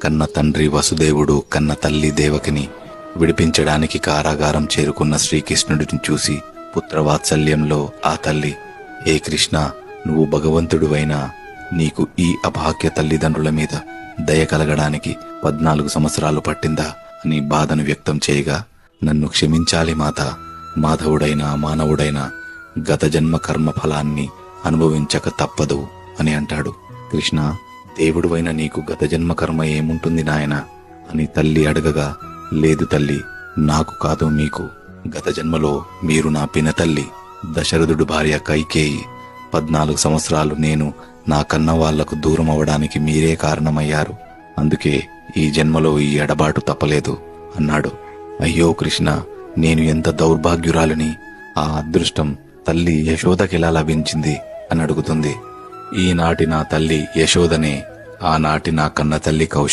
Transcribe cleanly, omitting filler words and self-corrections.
కన్న తండ్రి వసుదేవుడు కన్న తల్లి దేవకిని విడిపించడానికి కారాగారం చేరుకున్న శ్రీకృష్ణుడిని చూసి పుత్రవాత్సల్యంలో ఆ తల్లి, ఏ కృష్ణ, నువ్వు భగవంతుడివైనా నీకు ఈ అభాగ్య తల్లిదండ్రుల మీద దయ కలగడానికి 14 సంవత్సరాలు పట్టిందా అని బాధను వ్యక్తం చేయగా, నన్ను క్షమించాలి మాత, మాధవుడైనా మానవుడైనా గత జన్మ కర్మ ఫలాన్ని అనుభవించక తప్పదు అని అంటాడు. కృష్ణ, దేవుడువైన నీకు గత జన్మ కర్మ ఏముంటుంది నాయనా అని తల్లి అడగగా, లేదు తల్లి, నాకు కాదు మీకు. గత జన్మలో మీరు నా పినతల్లి దశరథుడు భార్య కైకేయి. 14 సంవత్సరాలు నేను నా కన్న వాళ్లకు దూరం అవడానికి మీరే కారణమయ్యారు. అందుకే ఈ జన్మలో ఈ ఎడబాటు తప్పలేదు అన్నాడు. అయ్యో కృష్ణ, నేను ఎంత దౌర్భాగ్యురాలిని, ఆ అదృష్టం తల్లి యశోదకెలా లభించింది అని అడుగుతుంది. ఈనాటి నా తల్లి యశోదనే ఆనాటి నా కన్న తల్లి కౌశల్య.